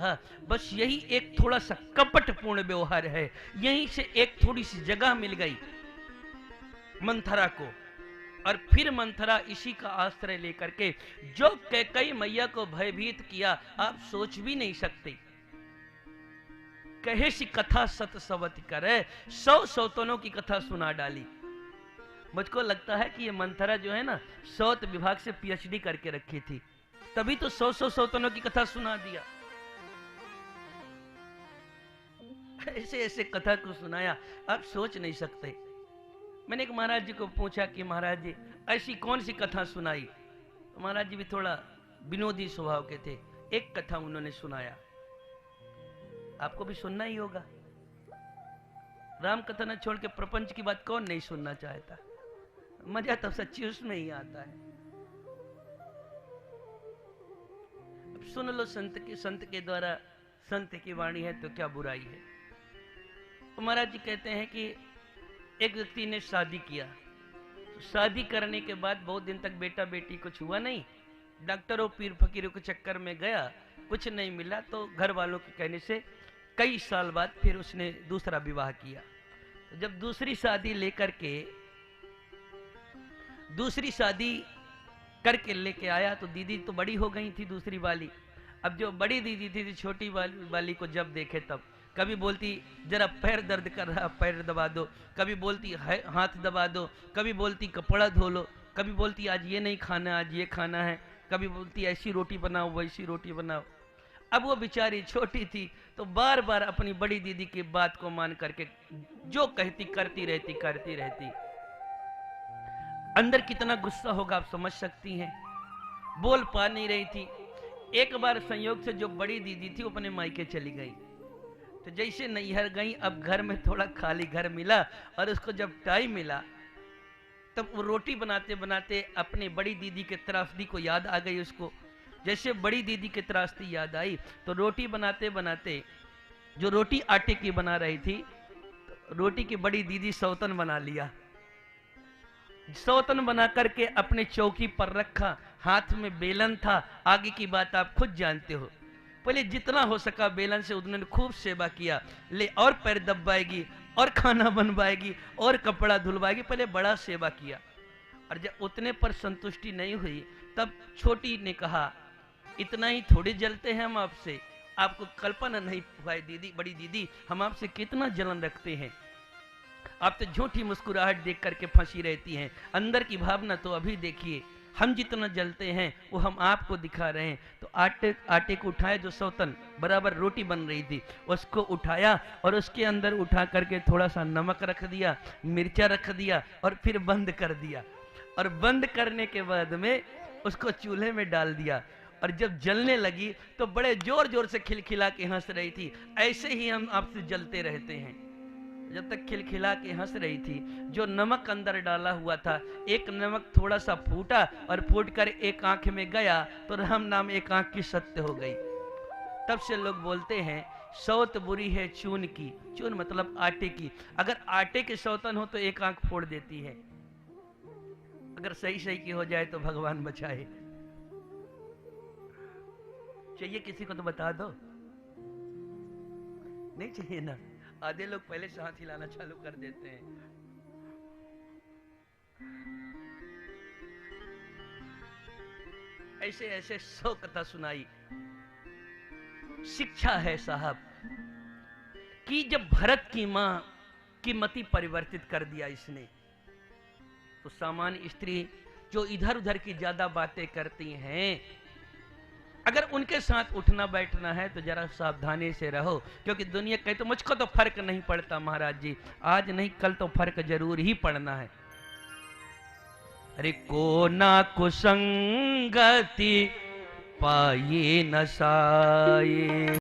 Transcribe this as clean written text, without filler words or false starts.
कहा बस यही एक थोड़ा सा कपटपूर्ण व्यवहार है, यहीं से एक थोड़ी सी जगह मिल गई मंथरा को। और फिर मंथरा इसी का आश्रय लेकर के जो कैकेयी मैया को भयभीत किया आप सोच भी नहीं सकते। कहे सी कथा सत सवति करे, 100 सौतनों की कथा सुना डाली। मुझको लगता है कि ये मंथरा जो है ना सौत विभाग से पीएचडी करके रखी थी, तभी तो 100 सौतनों की कथा सुना दिया। ऐसे ऐसे कथा को सुनाया आप सोच नहीं सकते। मैंने एक महाराज जी को पूछा कि महाराज जी ऐसी कौन सी कथा सुनाई, तो महाराज जी भी थोड़ा विनोदी स्वभाव के थे। एक कथा उन्होंने सुनाया, आपको भी सुनना ही होगा। राम कथा न छोड़ के प्रपंच की बात कौन नहीं सुनना चाहता, मजा तो सच्ची उसमें ही आता है। अब सुन लो संत के द्वारा, संत की वाणी है तो क्या बुराई है। तो महाराज जी कहते हैं कि एक व्यक्ति ने शादी किया, तो शादी करने के बाद बहुत दिन तक बेटा बेटी कुछ हुआ नहीं, डॉक्टरों पीर फकीरों के चक्कर में गया, कुछ नहीं मिला, तो घर वालों के कहने से कई साल बाद फिर उसने दूसरा विवाह किया। तो जब दूसरी शादी करके लेके आया तो दीदी तो बड़ी हो गई थी दूसरी वाली। अब जो बड़ी दीदी थी छोटी वाली को जब देखे तब कभी बोलती जरा पैर दर्द कर रहा पैर दबा दो, कभी बोलती हाथ दबा दो, कभी बोलती कपड़ा धो लो, कभी बोलती आज ये नहीं खाना आज ये खाना है, कभी बोलती ऐसी रोटी बनाओ वैसी रोटी बनाओ। अब वो बेचारी छोटी थी तो बार बार अपनी बड़ी दीदी की बात को मान करके जो कहती करती रहती। अंदर कितना गुस्सा होगा आप समझ सकती हैं। बोल पा नहीं रही थी। एक बार संयोग से जो बड़ी दीदी थी वो अपने मायके चली गई, तो जैसे नैहर गई अब घर में थोड़ा खाली घर मिला और उसको जब टाइम मिला तब वो रोटी बनाते बनाते अपने बड़ी दीदी के त्रासदी को याद आ गई उसको। जैसे बड़ी दीदी के त्रासदी याद आई तो रोटी बनाते बनाते जो रोटी आटे की बना रही थी तो रोटी की बड़ी दीदी सौतन बना लिया। सौतन बना करके अपने चौकी पर रखा, हाथ में बेलन था। आगे की बात आप खुद जानते हो। पहले जितना हो सका बेलन से उन्होंने खूब सेवा किया, ले और पैर दबाएगी और खाना बनवाएगी और कपड़ा धुलवाएगी, पहले बड़ा सेवा किया। और जब उतने पर संतुष्टि नहीं हुई तब छोटी ने कहा इतना ही थोड़ी जलते हैं हम आपसे, आपको कल्पना नहीं भाई दीदी बड़ी दीदी हम आपसे कितना जलन रखते हैं। आप तो झूठी मुस्कुराहट देख करके फंसी रहती हैं, अंदर की भावना तो अभी देखिए। हम जितना जलते हैं वो हम आपको दिखा रहे हैं। तो आटे को उठाया, जो सौतन बराबर रोटी बन रही थी उसको उठाया और उसके अंदर उठा करके थोड़ा सा नमक रख दिया, मिर्चा रख दिया और फिर बंद कर दिया। और बंद करने के बाद में उसको चूल्हे में डाल दिया और जब जलने लगी तो बड़े जोर जोर से खिलखिला के हंस रही थी। ऐसे ही हम आपसे जलते रहते हैं। जब तक खिलखिला के हंस रही थी, जो नमक अंदर डाला हुआ था एक नमक थोड़ा सा फूटा और फूट कर एक आंख में गया तो राम नाम एक आंख की सत्य हो गई। तब से लोग बोलते हैं सौत बुरी है चून की। चून मतलब आटे की। अगर आटे के सौतन हो तो एक आंख फोड़ देती है, अगर सही सही की हो जाए तो भगवान बचाए। चाहिए किसी को तो बता दो, नहीं चाहिए ना। आधे लोग पहले से हाथ हिलाना चालू कर देते हैं। ऐसे ऐसे 100 कथा सुनाई। शिक्षा है साहब कि जब भरत की मां की मति परिवर्तित कर दिया इसने, तो सामान्य स्त्री जो इधर उधर की ज्यादा बातें करती हैं, अगर उनके साथ उठना बैठना है तो जरा सावधानी से रहो, क्योंकि दुनिया कहे तो मुझको तो फर्क नहीं पड़ता महाराज जी, आज नहीं कल तो फर्क जरूर ही पड़ना है। अरे को ना कुसंगति पाए न साये।